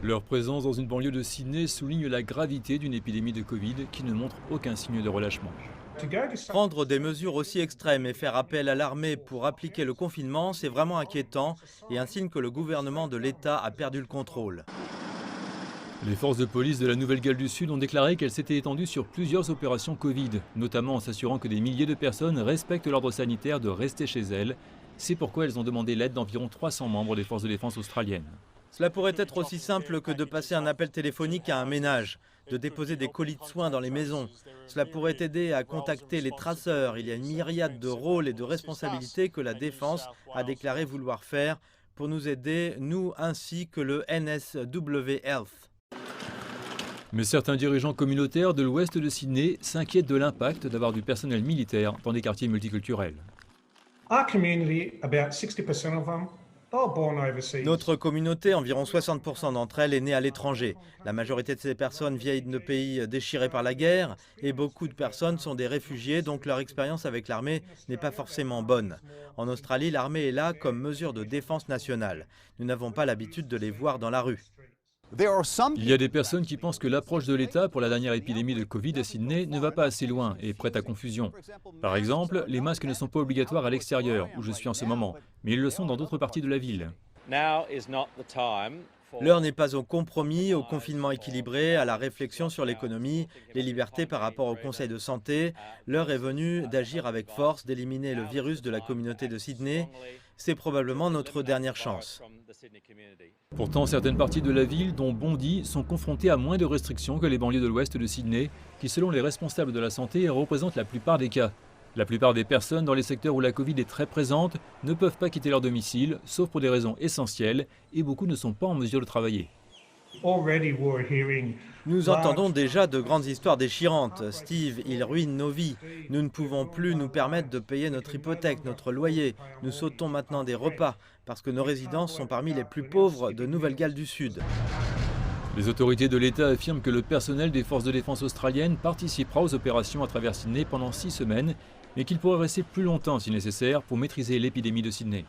Leur présence dans une banlieue de Sydney souligne la gravité d'une épidémie de Covid qui ne montre aucun signe de relâchement. Prendre des mesures aussi extrêmes et faire appel à l'armée pour appliquer le confinement, c'est vraiment inquiétant et un signe que le gouvernement de l'État a perdu le contrôle. Les forces de police de la Nouvelle-Galles du Sud ont déclaré qu'elles s'étaient étendues sur plusieurs opérations Covid, notamment en s'assurant que des milliers de personnes respectent l'ordre sanitaire de rester chez elles. C'est pourquoi elles ont demandé l'aide d'environ 300 membres des forces de défense australiennes. Cela pourrait être aussi simple que de passer un appel téléphonique à un ménage, de déposer des colis de soins dans les maisons. Cela pourrait aider à contacter les traceurs. Il y a une myriade de rôles et de responsabilités que la défense a déclaré vouloir faire pour nous aider, nous ainsi que le NSW Health. Mais certains dirigeants communautaires de l'ouest de Sydney s'inquiètent de l'impact d'avoir du personnel militaire dans des quartiers multiculturels. Notre communauté, environ 60% d'entre elles, est née à l'étranger. La majorité de ces personnes viennent de pays déchirés par la guerre et beaucoup de personnes sont des réfugiés, donc leur expérience avec l'armée n'est pas forcément bonne. En Australie, l'armée est là comme mesure de défense nationale. Nous n'avons pas l'habitude de les voir dans la rue. Il y a des personnes qui pensent que l'approche de l'État pour la dernière épidémie de Covid à Sydney ne va pas assez loin et prête à confusion. Par exemple, les masques ne sont pas obligatoires à l'extérieur, où je suis en ce moment, mais ils le sont dans d'autres parties de la ville. L'heure n'est pas au compromis, au confinement équilibré, à la réflexion sur l'économie, les libertés par rapport au Conseil de santé. L'heure est venue d'agir avec force, d'éliminer le virus de la communauté de Sydney. C'est probablement notre dernière chance. Pourtant, certaines parties de la ville, dont Bondi, sont confrontées à moins de restrictions que les banlieues de l'ouest de Sydney, qui selon les responsables de la santé représentent la plupart des cas. La plupart des personnes dans les secteurs où la Covid est très présente ne peuvent pas quitter leur domicile, sauf pour des raisons essentielles, et beaucoup ne sont pas en mesure de travailler. Nous entendons déjà de grandes histoires déchirantes. Steve, il ruine nos vies. Nous ne pouvons plus nous permettre de payer notre hypothèque, notre loyer. Nous sautons maintenant des repas parce que nos résidents sont parmi les plus pauvres de Nouvelle-Galles du Sud. Les autorités de l'État affirment que le personnel des forces de défense australiennes participera aux opérations à travers Sydney pendant 6 semaines, mais qu'il pourrait rester plus longtemps si nécessaire pour maîtriser l'épidémie de Sydney.